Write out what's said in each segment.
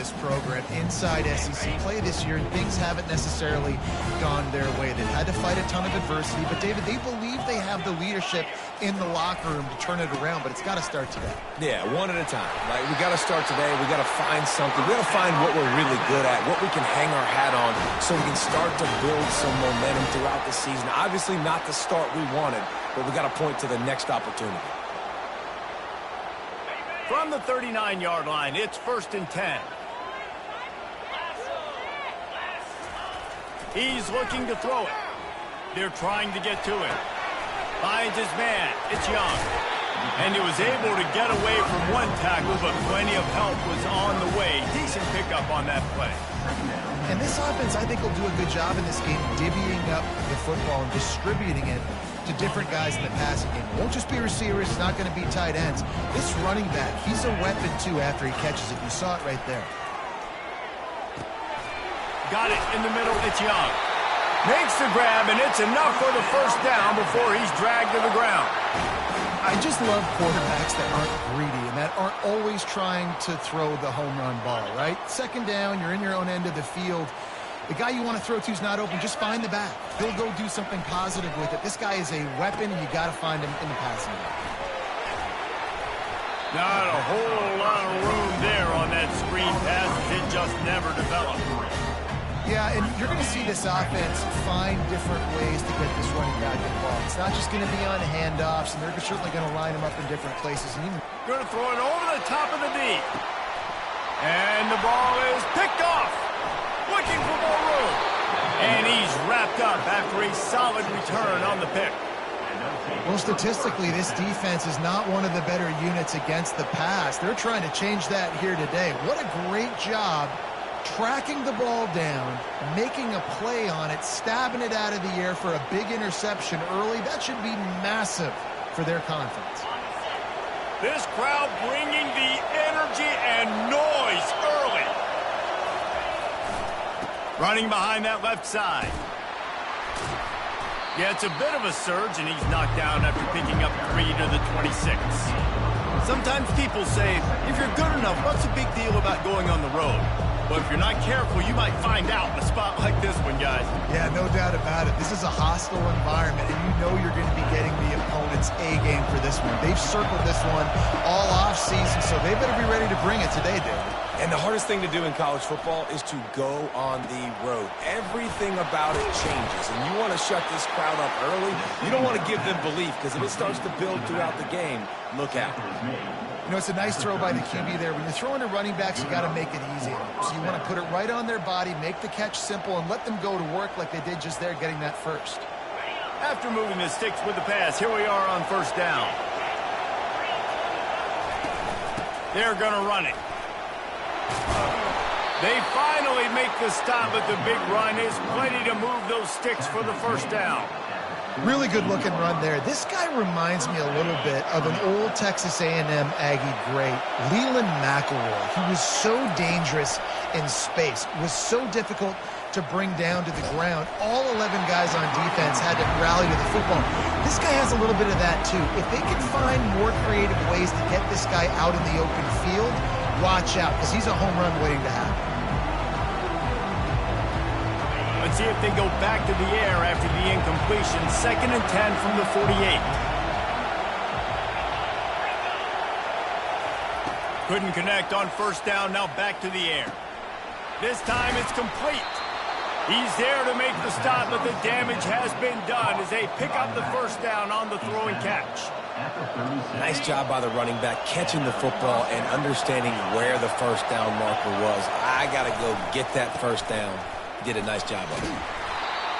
this program inside SEC play this year, and things haven't necessarily gone their way. They've had to fight a ton of adversity, but David, they believe they have the leadership in the locker room to turn it around, but it's got to start today. Yeah, one at a time. Right? We got to start today. We got to find something. We got to find what we're really good at, what we can hang our hat on, so we can start to build some momentum throughout the season. Obviously, not the start we wanted, but we got to point to the next opportunity. From the 39-yard line, it's 1st and 10. He's looking to throw it. They're trying to get to it. Finds his man. It's Young. And he was able to get away from one tackle, but plenty of help was on the way. Decent pickup on that play. And this offense, I think, will do a good job in this game divvying up the football and distributing it to different guys in the passing game. It won't just be receivers. It's not going to be tight ends. This running back, he's a weapon, too, after he catches it. You saw it right there. Got it in the middle. It's Young. Makes the grab, and it's enough for the first down before he's dragged to the ground. I just love quarterbacks that aren't greedy and that aren't always trying to throw the home run ball, right? Second down, you're in your own end of the field. The guy you want to throw to is not open. Just find the back. He'll go do something positive with it. This guy is a weapon, and you got to find him in the passing game. Not a whole lot of room there on that screen pass. It just never developed. Yeah, and you're going to see this offense find different ways to get this running back involved. It's not just going to be on handoffs, and they're certainly going to line him up in different places. And even going to throw it over the top of the D. And the ball is picked off. Looking for more room. And he's wrapped up after a solid return on the pick. Well, statistically, this defense is not one of the better units against the pass. They're trying to change that here today. What a great job tracking the ball down, making a play on it, stabbing it out of the air for a big interception early. That should be massive for their confidence. This crowd bringing the energy and noise early. Running behind that left side. Yeah, it's a bit of a surge, and he's knocked down after picking up 3 to the 26. Sometimes people say, if you're good enough, what's the big deal about going on the road? But if you're not careful, you might find out in a spot like this one, guys. Yeah, no doubt about it. This is a hostile environment, and you know you're going to be getting the opponent's A-game for this one. They've circled this one all off-season, so they better be ready to bring it today, David. And the hardest thing to do in college football is to go on the road. Everything about it changes, and you want to shut this crowd up early. You don't want to give them belief, because if it starts to build throughout the game, look out. You know, it's a nice throw by the QB there. When you're throwing to running backs, you got to make it easy. So you want to put it right on their body, make the catch simple, and let them go to work like they did just there, getting that first. After moving the sticks with the pass, here we are on 1st down. They're going to run it. They finally make the stop, but the big run is plenty to move those sticks for the 1st down. Really good-looking run there. This guy reminds me a little bit of an old Texas A&M Aggie great, Leland McElroy. He was so dangerous in space, was so difficult to bring down to the ground. All 11 guys on defense had to rally to the football. This guy has a little bit of that, too. If they can find more creative ways to get this guy out in the open field, watch out, because he's a home run waiting to happen. Let's see if they go back to the air after the incompletion. 2nd and 10 from the 48. Couldn't connect on 1st down. Now back to the air. This time it's complete. He's there to make the stop, but the damage has been done as they pick up the 1st down on the throw and catch. Nice job by the running back, catching the football and understanding where the 1st down marker was. I got to go get that 1st down. Did a nice job of it.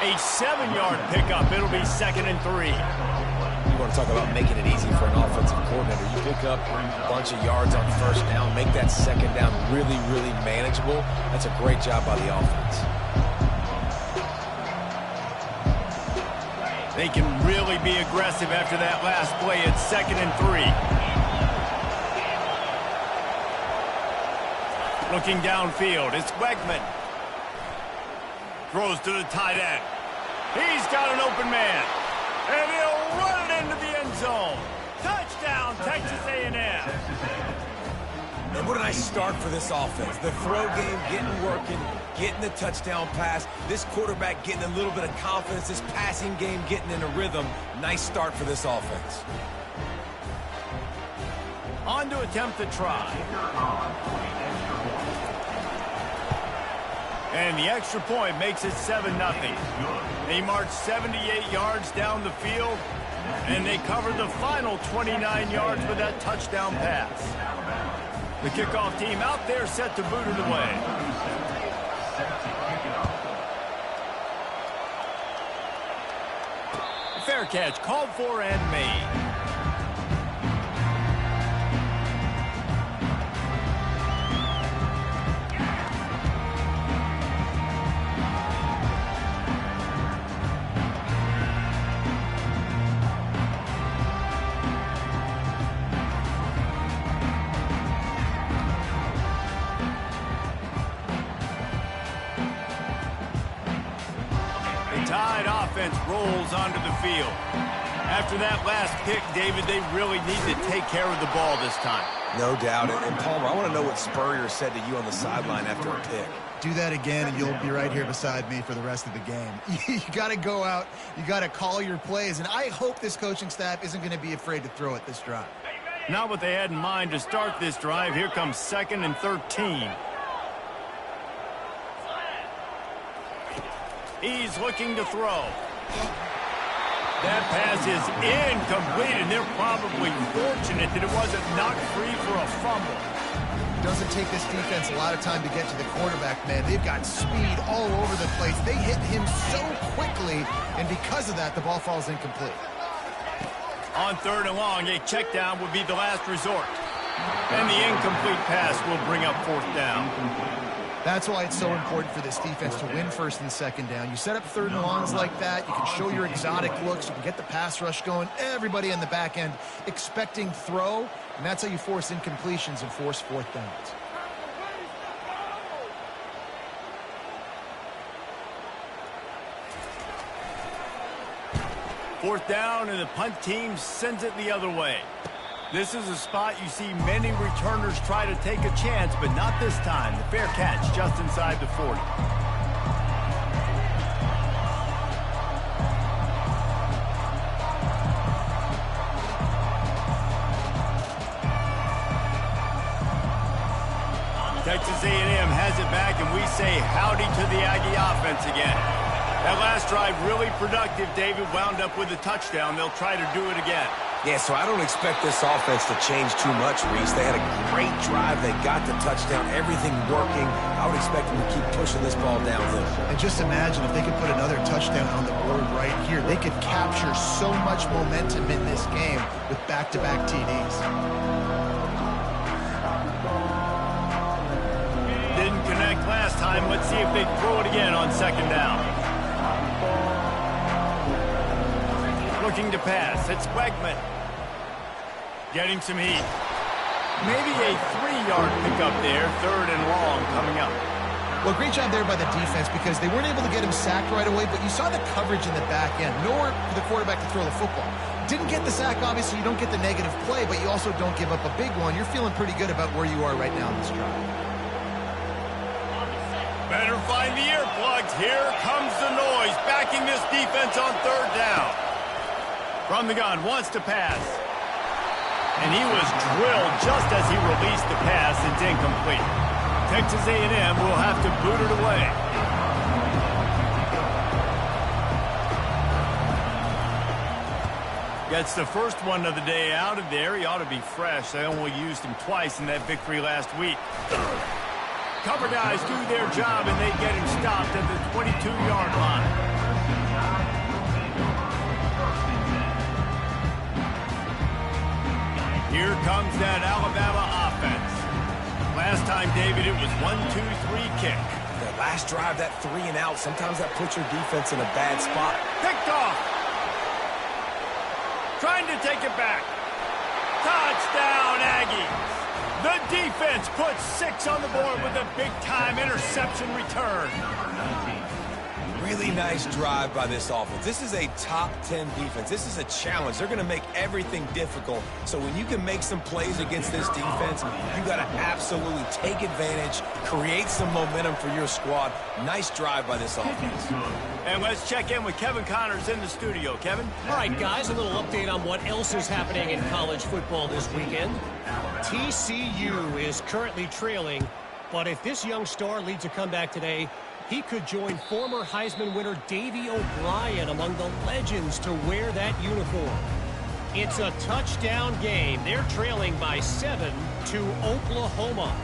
A 7-yard pickup. It'll be 2nd and 3. You want to talk about making it easy for an offensive coordinator. You pick up a bunch of yards on 1st down, make that 2nd down really, really manageable. That's a great job by the offense. They can really be aggressive after that last play. It's 2nd and 3. Looking downfield, it's Wegman. Throws to the tight end. He's got an open man. And he'll run it into the end zone. Touchdown, Texas A&M. And what a nice start for this offense. The throw game getting working, getting the touchdown pass. This quarterback getting a little bit of confidence. This passing game getting in a rhythm. Nice start for this offense. On to attempt the try. And the extra point makes it 7-0. They march 78 yards down the field, and they cover the final 29 yards with that touchdown pass. The kickoff team out there set to boot it away. Fair catch called for and made. Tide offense rolls onto the field. After that last pick, David, they really need to take care of the ball this time. No doubt. And Palmer, I want to know what Spurrier said to you on the sideline after a pick. Do that again, and you'll be right here beside me for the rest of the game. You got to go out. You got to call your plays, and I hope this coaching staff isn't going to be afraid to throw it this drive. Not what they had in mind to start this drive. Here comes 2nd and 13. He's looking to throw. That pass is incomplete, and they're probably fortunate that it wasn't knocked free for a fumble. It doesn't take this defense a lot of time to get to the quarterback, man. They've got speed all over the place. They hit him so quickly, and because of that, the ball falls incomplete. On 3rd and long, a check down would be the last resort. And the incomplete pass will bring up 4th down. That's why it's so important for this defense to win 1st and 2nd down. You set up 3rd and longs like that. You can show your exotic looks. You can get the pass rush going. Everybody on the back end expecting throw, and that's how you force incompletions and force 4th downs. Fourth down, and the punt team sends it the other way. This is a spot you see many returners try to take a chance, but not this time. The fair catch just inside the 40. Texas A&M has it back, and we say howdy to the Aggie offense again. That last drive really productive. David wound up with a touchdown. They'll try to do it again. Yeah, so I don't expect this offense to change too much, Reese. They had a great drive. They got the touchdown, everything working. I would expect them to keep pushing this ball downhill. And just imagine if they could put another touchdown on the board right here. They could capture so much momentum in this game with back-to-back TDs. Didn't connect last time. Let's see if they throw it again on 2nd down. Looking to pass. It's Wegman. Getting some heat. Maybe a 3-yard pickup there. 3rd and long coming up. Well, great job there by the defense because they weren't able to get him sacked right away, but you saw the coverage in the back end. Nowhere for the quarterback to throw the football. Didn't get the sack, obviously. You don't get the negative play, but you also don't give up a big one. You're feeling pretty good about where you are right now in this drive. Better find the earplugs. Here comes the noise, backing this defense on 3rd down. From the gun, wants to pass. And he was drilled just as he released the pass. It's incomplete. Texas A&M will have to boot it away. Gets the first one of the day out of there. He ought to be fresh. They only used him twice in that victory last week. Cover guys do their job, and they get him stopped at the 22-yard line. Here comes that Alabama offense. Last time, David, it was 1-2-3 kick. That last drive, that 3 and out, sometimes that puts your defense in a bad spot. Picked off. Trying to take it back. Touchdown, Aggies. The defense puts 6 on the board with a big-time interception return. Really nice drive by this offense. This is a top 10 defense. This is a challenge. They're going to make everything difficult. So when you can make some plays against this defense, you got to absolutely take advantage, create some momentum for your squad. Nice drive by this offense. And let's check in with Kevin Connors in the studio. Kevin? All right, guys, a little update on what else is happening in college football this weekend. TCU is currently trailing, but if this young star leads a comeback today, he could join former Heisman winner Davey O'Brien among the legends to wear that uniform. It's a touchdown game. They're trailing by 7 to Oklahoma.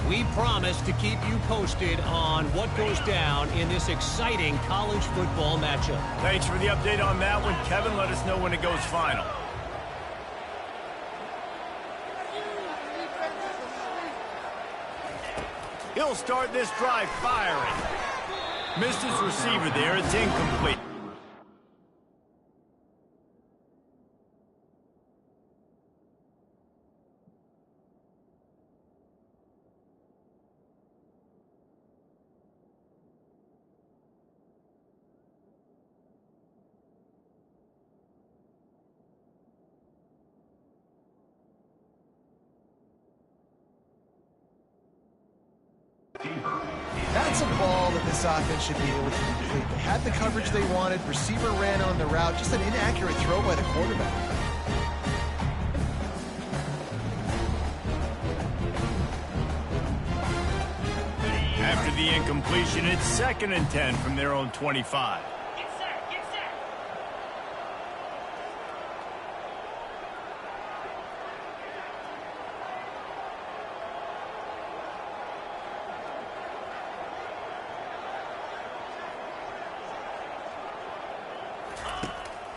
We promise to keep you posted on what goes down in this exciting college football matchup. Thanks for the update on that one, Kevin. Let us know when it goes final. He'll start this drive firing. Missed his receiver there. It's incomplete. That's a ball that this offense should be able to complete. They had the coverage they wanted. Receiver ran on the route. Just an inaccurate throw by the quarterback. After the incompletion, it's 2nd and 10 from their own 25.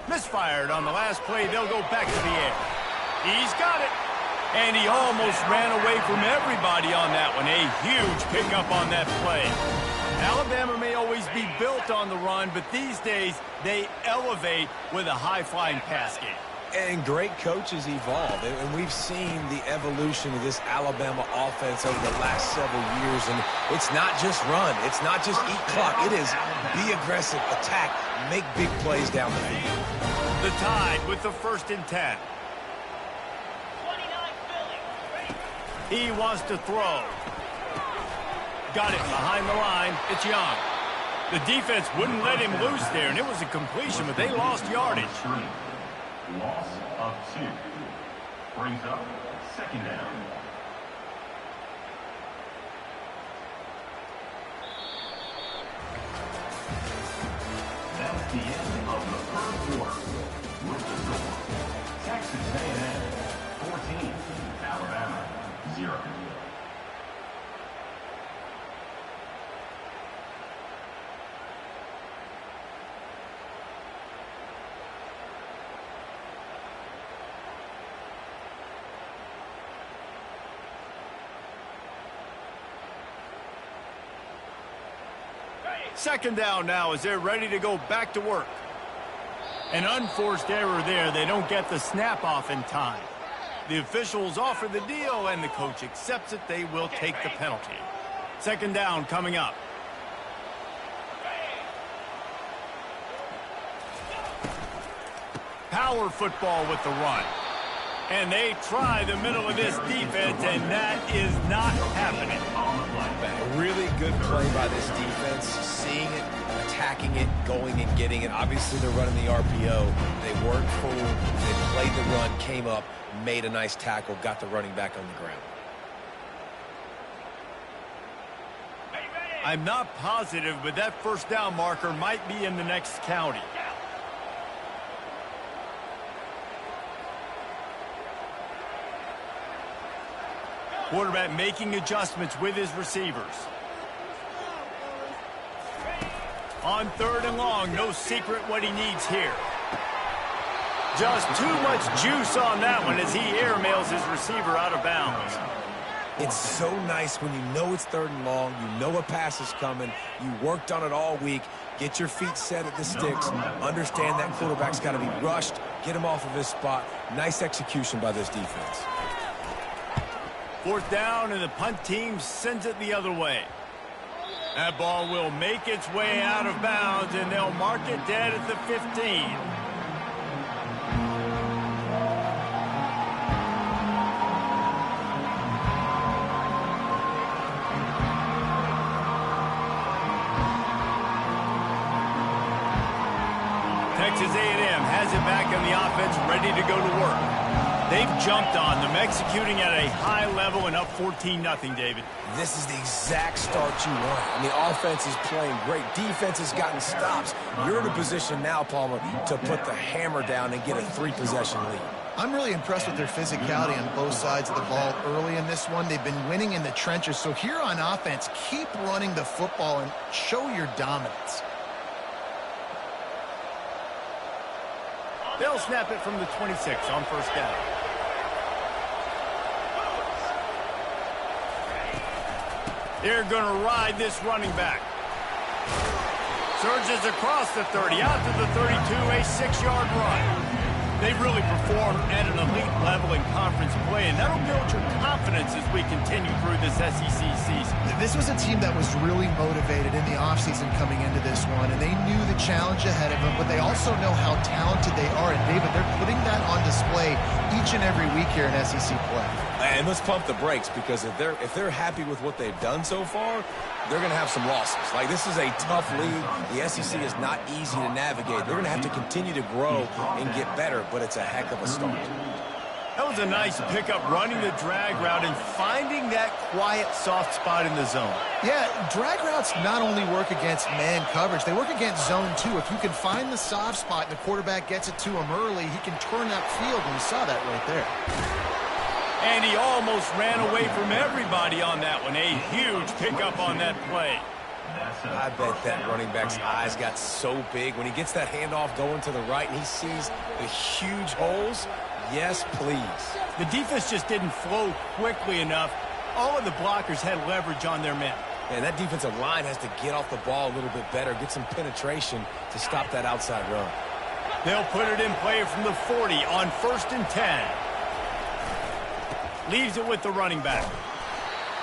Misfired on the last play. They'll go back to the air. He's got it. And he almost ran away from everybody on that one. A huge pickup on that play. Alabama may always be built on the run, but these days they elevate with a high-flying pass game. And great coaches evolve, and we've seen the evolution of this Alabama offense over the last several years, and it's not just run, it's not just eat clock, it is be aggressive, attack, make big plays down the field. The Tide with the 1st and 10. He wants to throw. Got it behind the line. It's Young. The defense wouldn't let him loose there, and it was a completion, but they lost yardage. Loss of 2. Brings up 2nd down. That's the end of the 1st quarter. With the score, Texas A&M 14, Alabama 0. Second down now as they're ready to go back to work. An unforced error there. They don't get the snap off in time. The officials offer the deal, and the coach accepts it. They will take the penalty. Second down coming up. Power football with the run. And they try the middle of this defense, and that is not happening. A really good play by this defense, seeing it, attacking it, going and getting it. Obviously, they're running the RPO. They weren't fooled. They played the run, came up, made a nice tackle, got the running back on the ground. I'm not positive, but that first down marker might be in the next county. Quarterback making adjustments with his receivers. On 3rd and long, no secret what he needs here. Just too much juice on that one as he airmails his receiver out of bounds. It's so nice when you know it's 3rd and long, you know a pass is coming, you worked on it all week, get your feet set at the sticks, understand that quarterback's got to be rushed, get him off of his spot. Nice execution by this defense. 4th down, and the punt team sends it the other way. That ball will make its way out of bounds, and they'll mark it dead at the 15. Texas A&M has it back on the offense, ready to go to work. They've jumped on them, executing at a high level and up 14-0, David. This is the exact start you want. I mean, offense is playing great. Defense has gotten stops. You're in a position now, Palmer, to put the hammer down and get a 3-possession lead. I'm really impressed with their physicality on both sides of the ball early in this one. They've been winning in the trenches. So here on offense, keep running the football and show your dominance. They'll snap it from the 26 on first down. They're going to ride this running back. Surges across the 30, out to the 32, a 6-yard run. They've really performed at an elite level in conference play, and that'll build your confidence as we continue through this SEC season. This was a team that was really motivated in the offseason coming into this one, and they knew the challenge ahead of them, but they also know how talented they are. And, David, they're putting that on display each and every week here in SEC play. And let's pump the brakes, because if they're happy with what they've done so far, they're going to have some losses. Like, this is a tough league. The SEC is not easy to navigate. They're going to have to continue to grow and get better, but it's a heck of a start. That was a nice pickup, running the drag route and finding that quiet, soft spot in the zone. Yeah, drag routes not only work against man coverage, they work against zone too. If you can find the soft spot and the quarterback gets it to him early, he can turn that field, and we saw that right there. And he almost ran away from everybody on that one. A huge pickup on that play. I bet that running back's eyes got so big when he gets that handoff going to the right and he sees the huge holes. Yes, please. The defense just didn't flow quickly enough. All of the blockers had leverage on their men. And that defensive line has to get off the ball a little bit better, get some penetration to stop that outside run. They'll put it in play from the 40 on 1st and 10. Leaves it with the running back.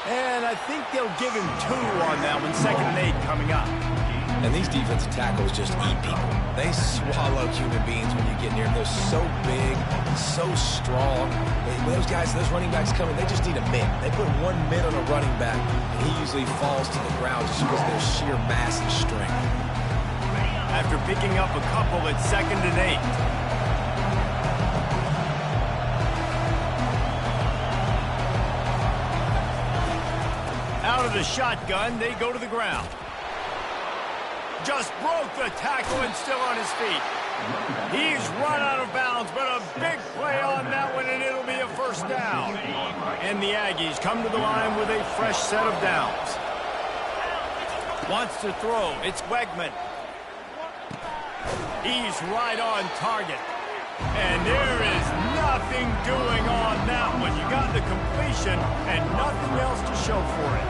And I think they'll give him 2 on that one. 2nd and 8 coming up. And these defensive tackles just eat people. They swallow human beings when you get near them. They're so big, so strong. When those guys, those running backs come in, they just need a mid. They put 1 mid on a running back, and he usually falls to the ground just because of their sheer mass and strength. After picking up a couple, it's 2nd and 8. Out of the shotgun, they go to the ground. Just broke the tackle and still on his feet. He's run out of bounds, but a big play on that one, and it'll be a 1st down. And the Aggies come to the line with a fresh set of downs. Wants to throw. It's Wegman. He's right on target. And there is nothing doing on that one. You got the completion and nothing else to show for it.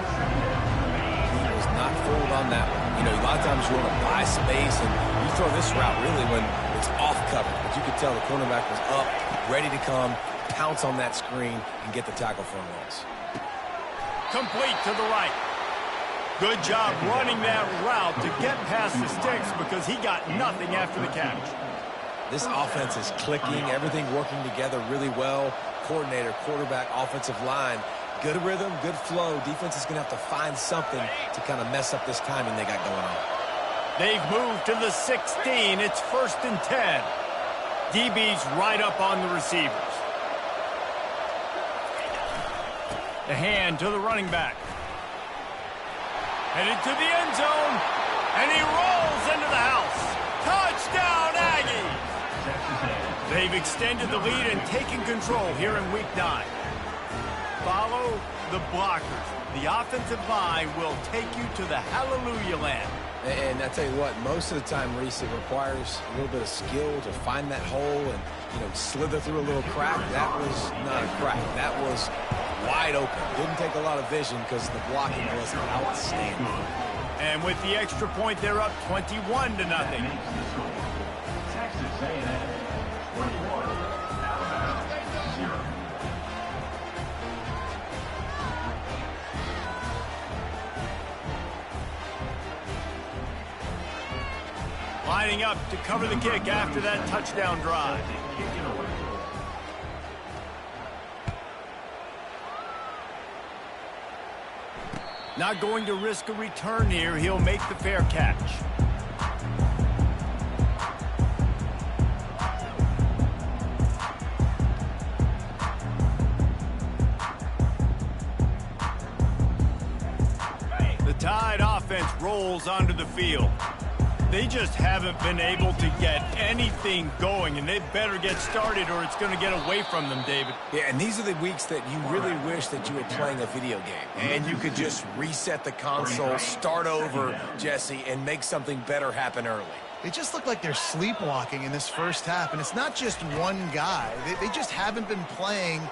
He was not fooled on that one. You know, a lot of times you want to buy space, and you throw this route really when it's off cover. But you could tell the cornerback was up, ready to come, pounce on that screen, and get the tackle for a loss. Complete to the right. Good job running that route to get past the sticks because he got nothing after the catch. This offense is clicking, everything working together really well. Coordinator, quarterback, offensive line. Good rhythm, good flow. Defense is going to have to find something to kind of mess up this timing they got going on. They've moved to the 16. It's 1st and 10. DB's right up on the receivers. The hand to the running back. Headed to the end zone. And he rolls into the house. Touchdown, Aggies! They've extended the lead and taken control here in Week 9. Follow the blockers. The offensive line will take you to the hallelujah land. And I tell you what, most of the time, Reese, it requires a little bit of skill to find that hole and, you know, slither through a little crack. That was not a crack. That was wide open. Didn't take a lot of vision because the blocking was outstanding. And with the extra point, they're up 21-0. Texas A&M 21, Alabama 0. Lining up to cover the kick after that touchdown drive. Not going to risk a return here. He'll make the fair catch. The Tide offense rolls onto the field. They just haven't been able to get anything going, and they better get started or it's going to get away from them, David. Yeah, and these are the weeks that you really wish that you were playing a video game and you could just reset the console, start over, Jesse, and make something better happen early. They just look like they're sleepwalking in this first half, and it's not just one guy. They just haven't been playing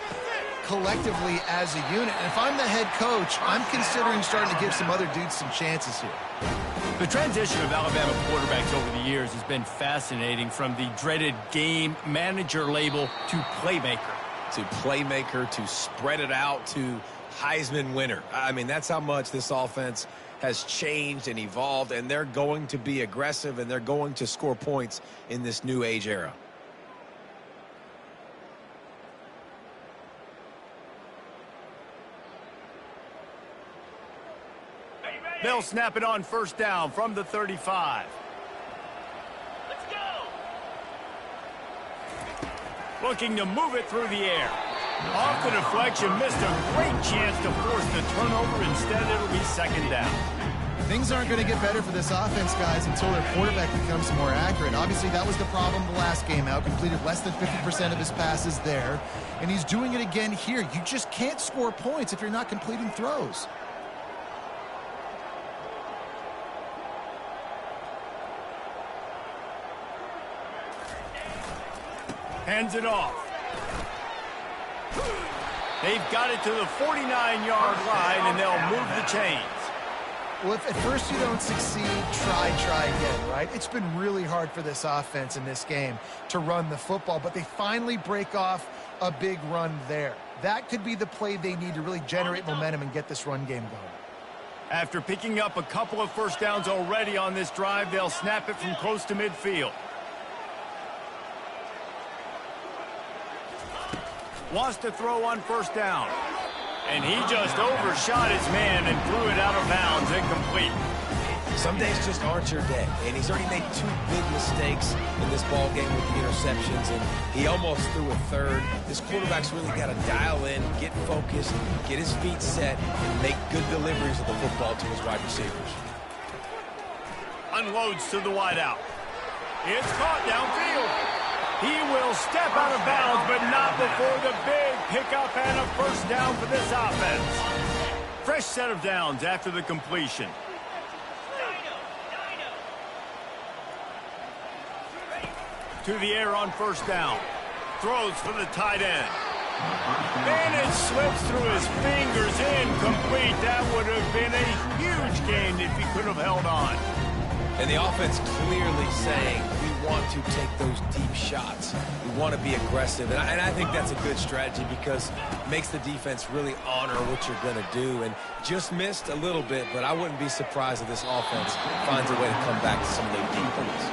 collectively as a unit. And if I'm the head coach, I'm considering starting to give some other dudes some chances here. The transition of Alabama quarterbacks over the years has been fascinating, from the dreaded game manager label to playmaker. To playmaker, to spread it out, to Heisman winner. I mean, that's how much this offense has changed and evolved, and they're going to be aggressive, and they're going to score points in this new age era. They'll snap it on first down from the 35. Let's go. Looking to move it through the air. Off the deflection, missed a great chance to force the turnover. Instead, it'll be second down. Things aren't going to get better for this offense, guys, until their quarterback becomes more accurate. Obviously, that was the problem the last game out. Completed less than 50% of his passes there, and he's doing it again here. You just can't score points if you're not completing throws. Hands it off. They've got it to the 49-yard line, and they'll move the chains. Well, if at first you don't succeed, try again, right? It's been really hard for this offense in this game to run the football, but they finally break off a big run there. That could be the play they need to really generate momentum and get this run game going. After picking up a couple of first downs already on this drive, they'll snap it from close to midfield. Wants to throw on first down. And he just overshot his man and threw it out of bounds, incomplete. Some days just aren't your day, and he's already made two big mistakes in this ball game with the interceptions, and he almost threw a third. This quarterback's really got to dial in, get focused, get his feet set, and make good deliveries of the football to his wide receivers. Unloads to the wideout. It's caught downfield. He will step out of bounds, but not before the big pickup and a first down for this offense. Fresh set of downs after the completion. To the air on first down. Throws for the tight end. And it slips through his fingers, incomplete. That would have been a huge gain if he could have held on. And the offense clearly saying, we want to take those deep shots. We want to be aggressive. And I think that's a good strategy because it makes the defense really honor what you're going to do. And just missed a little bit, but I wouldn't be surprised if this offense finds a way to come back to some of those deep ones.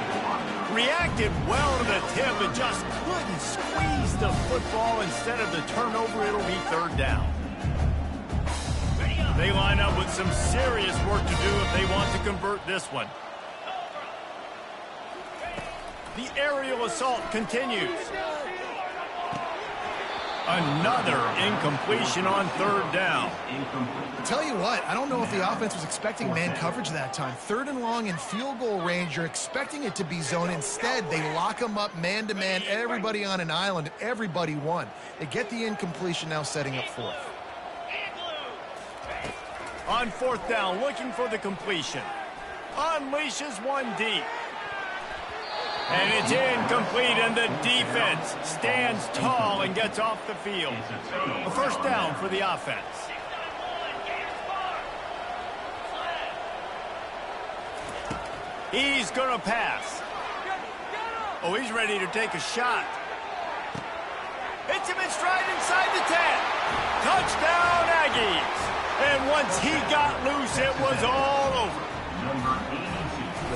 Reacted well to the tip, but just couldn't squeeze the football. Instead of the turnover, it'll be third down. They line up with some serious work to do if they want to convert this one. The aerial assault continues. Another incompletion on third down. I'll tell you what, I don't know if the offense was expecting man coverage that time. Third and long in field goal range, you're expecting it to be zone. Instead, they lock them up man-to-man, everybody on an island, and everybody won. They get the incompletion, now setting up fourth. On fourth down, looking for the completion. Unleashes one deep. And it's incomplete, and the defense stands tall and gets off the field. A first down for the offense. He's going to pass. Oh, he's ready to take a shot. Hits him in stride inside the 10. Touchdown, Aggies. And once he got loose, it was all over.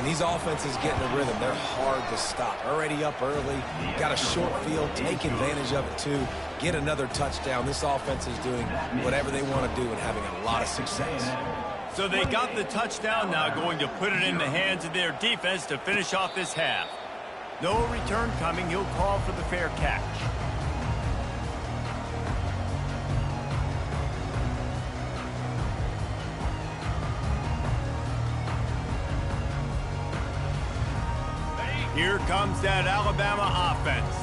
When these offenses get in a rhythm, they're hard to stop. Already up early, got a short field, take advantage of it too, get another touchdown. This offense is doing whatever they want to do and having a lot of success. So they got the touchdown, now going to put it in the hands of their defense to finish off this half. No return coming. He'll call for the fair catch. Here comes that Alabama offense.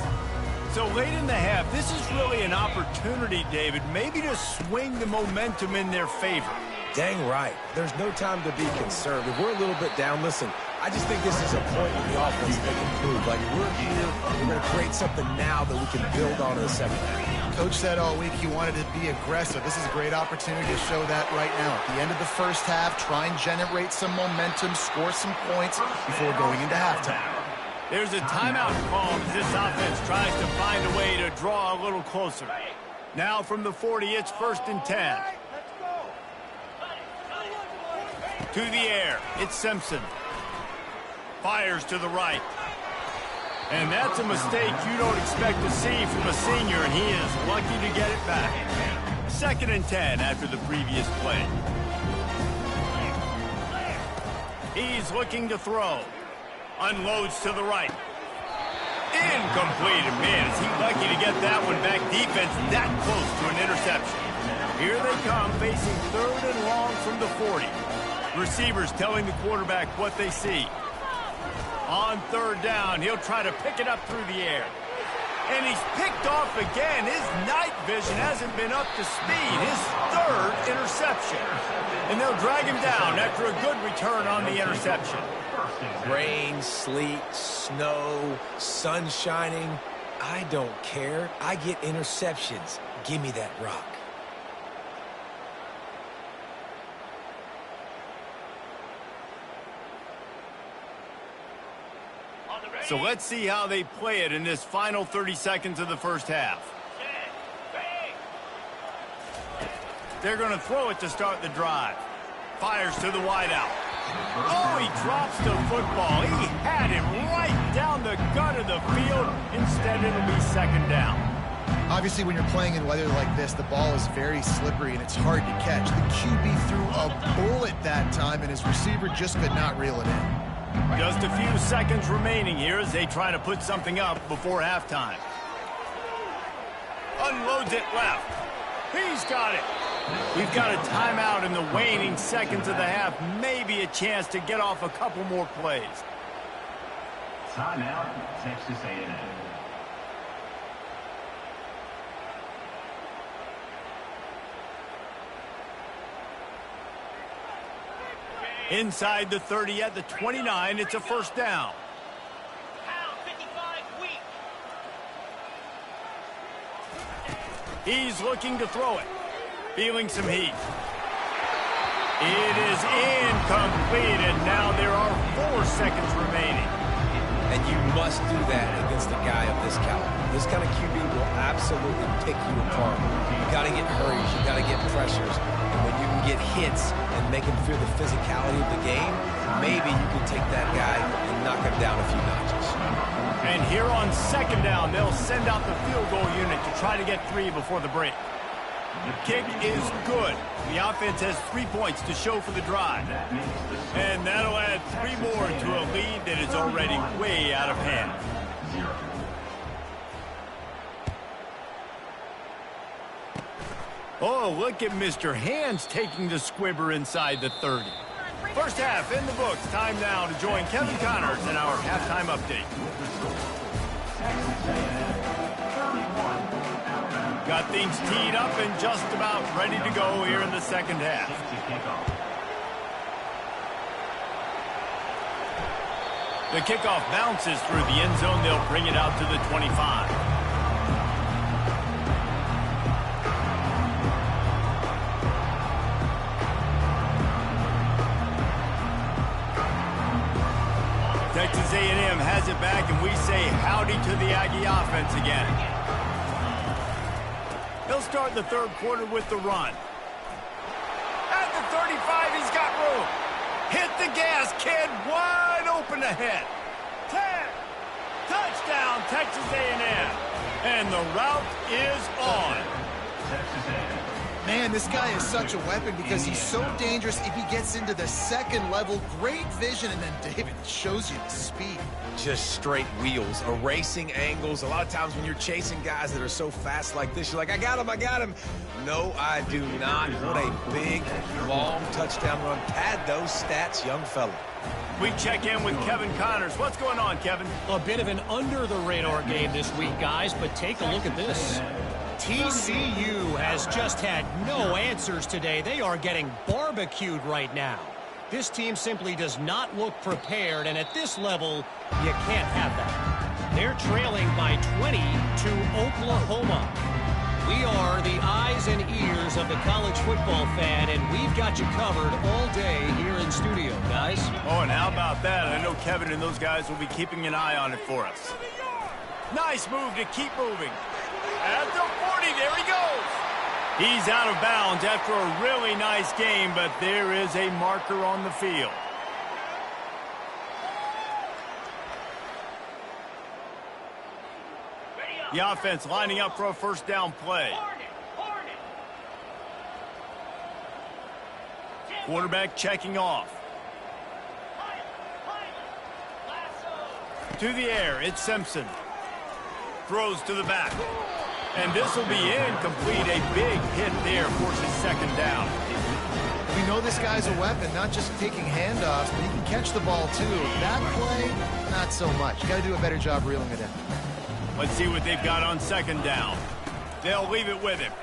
So late in the half, this is really an opportunity, David, maybe to swing the momentum in their favor. Dang right. There's no time to be conservative. We're a little bit down. Listen, I just think this is a point in the offense they can prove. Like, we're here, we're going to create something now that we can build on in the second half. Coach said all week he wanted to be aggressive. This is a great opportunity to show that right now. At the end of the first half, try and generate some momentum, score some points before going into halftime. There's a timeout called as this offense tries to find a way to draw a little closer. Now from the 40, it's 1st and 10. To the air, it's Simpson. Fires to the right. And that's a mistake you don't expect to see from a senior, and he is lucky to get it back. 2nd and 10 after the previous play. He's looking to throw. Unloads to the right. Incomplete. And man, is he lucky to get that one back. Defense that close to an interception. Here they come, facing 3rd and long from the 40. Receivers telling the quarterback what they see. On 3rd down, he'll try to pick it up through the air. And he's picked off again. His night vision hasn't been up to speed. His 3rd interception. And they'll drag him down after a good return on the interception. Rain, sleet, snow, sun shining. I don't care. I get interceptions. Give me that rock. So let's see how they play it in this final 30 seconds of the first half. They're going to throw it to start the drive. Fires to the wideout. Oh, he drops the football. He had him right down the gut of the field. Instead, it'll be 2nd down. Obviously, when you're playing in weather like this, the ball is very slippery and it's hard to catch. The QB threw a bullet that time, and his receiver just could not reel it in. Just a few seconds remaining here as they try to put something up before halftime. Unloads it left. He's got it. We've got a timeout in the waning seconds of the half. Maybe a chance to get off a couple more plays. Timeout, Texas A&M. Inside the 30 at the 29, it's a 1st down. He's looking to throw it. Feeling some heat. It is incomplete, and now there are 4 seconds remaining. And you must do that against a guy of this caliber. This kind of QB will absolutely pick you apart. You got to get hurries. You got to get pressures. And when you can get hits and make him feel the physicality of the game, maybe you can take that guy and knock him down a few notches. And here on 2nd down, they'll send out the field goal unit to try to get 3 before the break. The kick is good. The offense has 3 points to show for the drive. And that'll add 3 more to a lead that is already way out of hand. Oh, look at Mr. Hands taking the squibber inside the 30. First half in the books. Time now to join Kevin Connors in our halftime update. Got things teed up and just about ready to go here in the 2nd half. The kickoff bounces through the end zone. They'll bring it out to the 25. Texas A&M has it back, and we say howdy to the Aggie offense again. He'll start the 3rd quarter with the run. At the 35, he's got room. Hit the gas, kid. Wide open ahead. 10. Touchdown, Texas A&M. And the route is on. Texas A&M. Man, this guy is such a weapon because he's so dangerous if he gets into the second level. Great vision, and then David shows you the speed. Just straight wheels, erasing angles. A lot of times when you're chasing guys that are so fast like this, you're like, I got him. No, I do not. What a big, long touchdown run. Pad those stats, young fella. We check in with Kevin Connors. What's going on, Kevin? A bit of an under-the-radar game this week, guys, but take a look at this. TCU has just had no answers today. They are getting barbecued right now. This team simply does not look prepared, and at this level, you can't have that. They're trailing by 20 to Oklahoma. We are the eyes and ears of the college football fan, and we've got you covered all day here in studio, guys. Oh, and how about that? I know Kevin and those guys will be keeping an eye on it for us. Nice move to keep moving. At the 40, there he goes. He's out of bounds after a really nice game, but there is a marker on the field. The offense lining up for a first down play. Quarterback checking off. To the air, it's Simpson. Throws to the back. And this will be incomplete. A big hit there, forces second down. We know this guy's a weapon, not just taking handoffs, but he can catch the ball too. That play, not so much. You got to do a better job reeling it in. Let's see what they've got on second down. They'll leave it with him.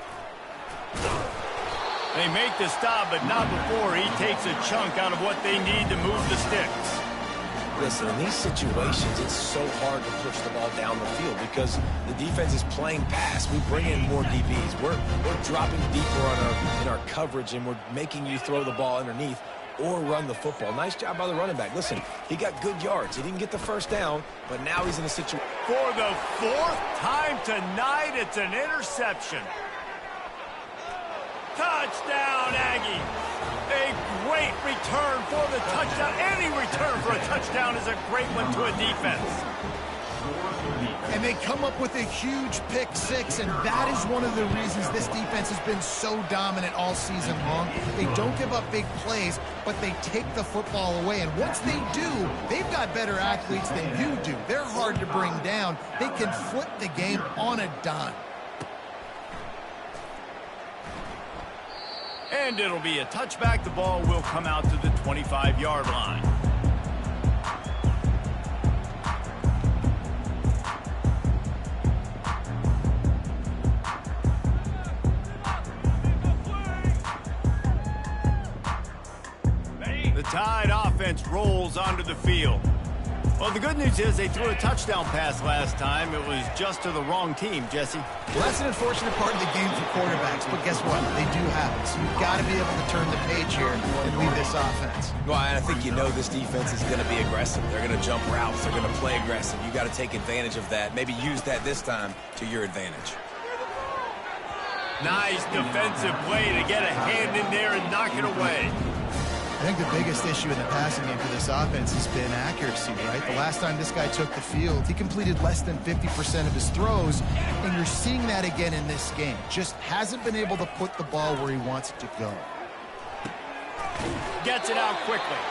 They make the stop, but not before he takes a chunk out of what they need to move the sticks. Listen, in these situations, it's so hard to push the ball down the field because the defense is playing pass. We bring in more DBs. We're dropping deeper in our coverage, and we're making you throw the ball underneath or run the football. Nice job by the running back. Listen, he got good yards. He didn't get the first down, but now he's in a situation. For the fourth time tonight, it's an interception. Touchdown, Aggie. A great return for the touchdown. Any return for a touchdown is a great one to a defense. And they come up with a huge pick six, and that is one of the reasons this defense has been so dominant all season long. They don't give up big plays, but they take the football away. And once they do, they've got better athletes than you do. They're hard to bring down. They can flip the game on a dime. And it'll be a touchback. The ball will come out to the 25-yard line. The Tide offense rolls onto the field. Well, the good news is they threw a touchdown pass last time. It was just to the wrong team, Jesse. Well, that's an unfortunate part of the game for quarterbacks, but guess what? They do have it. So you've got to be able to turn the page here and lead this offense. Well, I think you know this defense is going to be aggressive. They're going to jump routes. They're going to play aggressive. You got to take advantage of that. Maybe use that this time to your advantage. Nice defensive play to get a hand in there and knock it away. I think the biggest issue in the passing game for this offense has been accuracy, right? The last time this guy took the field, he completed less than 50% of his throws, and you're seeing that again in this game. Just hasn't been able to put the ball where he wants it to go. Gets it out quickly.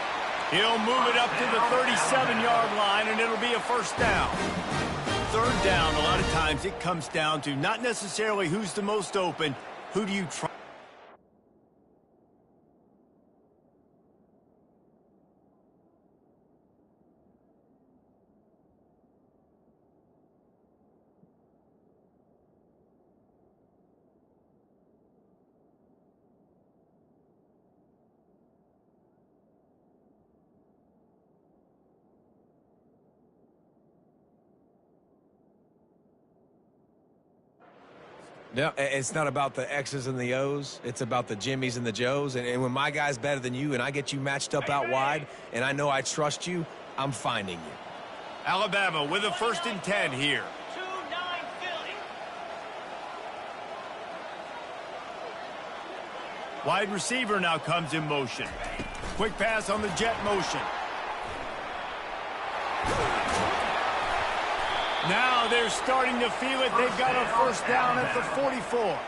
He'll move it up to the 37-yard line, and it'll be a first down. Third down, a lot of times it comes down to not necessarily who's the most open, who do you try. No, it's not about the X's and the O's. It's about the Jimmies and the Joes. And when my guy's better than you and I get you matched up out wide and I know I trust you, I'm finding you. Alabama with a 1st and 10 here. 2-9 Philly. Wide receiver now comes in motion. Quick pass on the jet motion. Now they're starting to feel it. They've got a first down at the 44.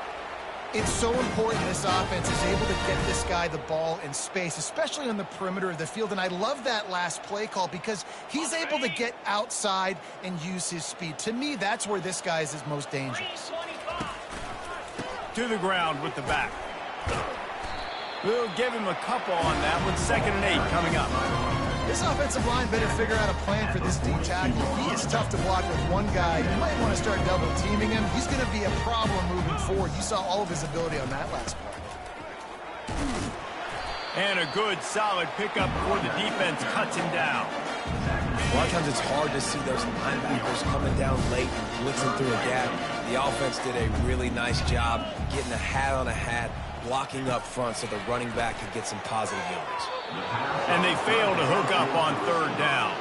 It's so important this offense is able to get this guy the ball in space, especially on the perimeter of the field. And I love that last play call because he's able to get outside and use his speed. To me, that's where this guy is his most dangerous. To the ground with the back. We'll give him a couple on that one. 2nd and 8 coming up. This offensive line better figure out a plan for this D tackle. He is tough to block with one guy. You might want to start double teaming him. He's going to be a problem moving forward. You saw all of his ability on that last play. And a good, solid pickup before the defense cuts him down. A lot of times it's hard to see those linebackers coming down late and blitzing through a gap. The offense did a really nice job getting a hat on a hat, blocking up front so the running back could get some positive yards. And they fail to hook up on 3rd down.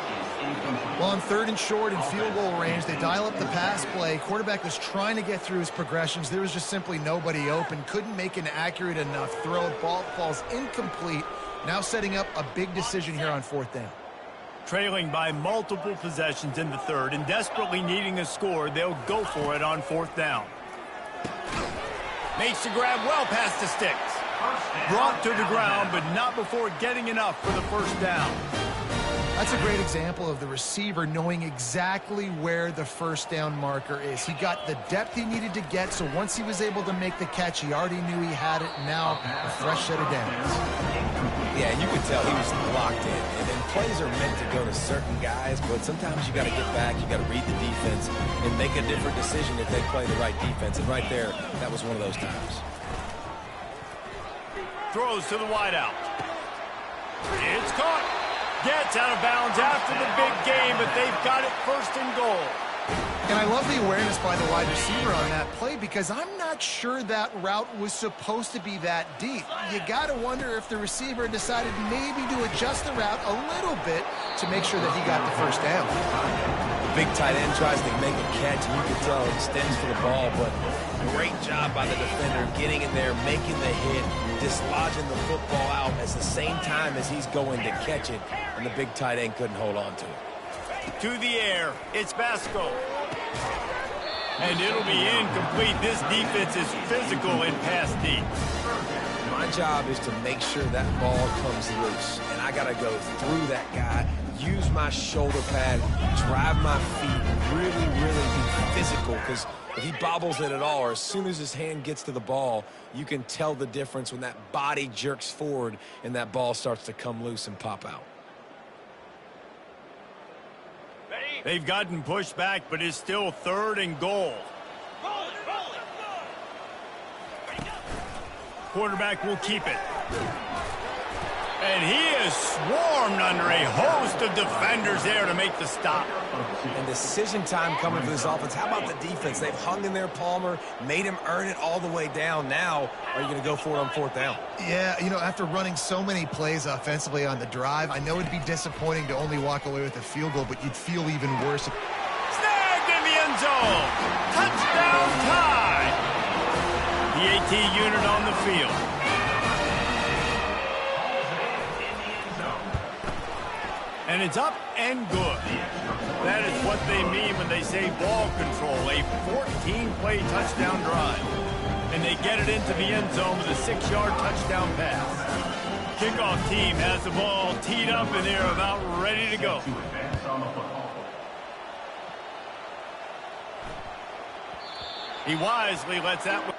Well, on 3rd and short and field goal range, they dial up the pass play. Quarterback was trying to get through his progressions. There was just simply nobody open. Couldn't make an accurate enough throw. Ball falls incomplete. Now setting up a big decision here on 4th down. Trailing by multiple possessions in the 3rd and desperately needing a score, they'll go for it on 4th down. Makes the grab well past the sticks. Brought to the ground, but not before getting enough for the first down. That's a great example of the receiver knowing exactly where the first down marker is. He got the depth he needed to get, so once he was able to make the catch, he already knew he had it. Now, a fresh set of downs. Yeah, you could tell he was locked in. And then plays are meant to go to certain guys, but sometimes you got to get back, you got to read the defense, and make a different decision if they play the right defense. And right there, that was one of those times. Throws to the wideout. It's caught. Gets out of bounds after the big game, but they've got it 1st and goal. And I love the awareness by the wide receiver on that play because I'm not sure that route was supposed to be that deep. You got to wonder if the receiver decided maybe to adjust the route a little bit to make sure that he got the first down. The big tight end tries to make a catch, and you can tell it extends for the ball, but great job by the defender getting in there, making the hit, dislodging the football out at the same time as he's going to catch it, and the big tight end couldn't hold on to it. To the air, it's Basco. And it'll be incomplete. This defense is physical in pass deep. My job is to make sure that ball comes loose, and I got to go through that guy, use my shoulder pad, drive my feet, really be physical, because if he bobbles it at all, or as soon as his hand gets to the ball, you can tell the difference when that body jerks forward and that ball starts to come loose and pop out. They've gotten pushed back, but it's still 3rd and goal. Quarterback will keep it. And he is swarmed under a host of defenders there to make the stop. And decision time coming for this offense. How about the defense? They've hung in there, Palmer, made him earn it all the way down. Now, are you going to go for it on 4th down? Yeah, you know, after running so many plays offensively on the drive, I know it'd be disappointing to only walk away with a field goal, but you'd feel even worse. Snagged in the end zone. Touchdown tie. The AT unit on the field. And it's up and good. That is what they mean when they say ball control. A 14-play touchdown drive. And they get it into the end zone with a 6-yard touchdown pass. Kickoff team has the ball teed up and they're about ready to go. He wisely lets that one.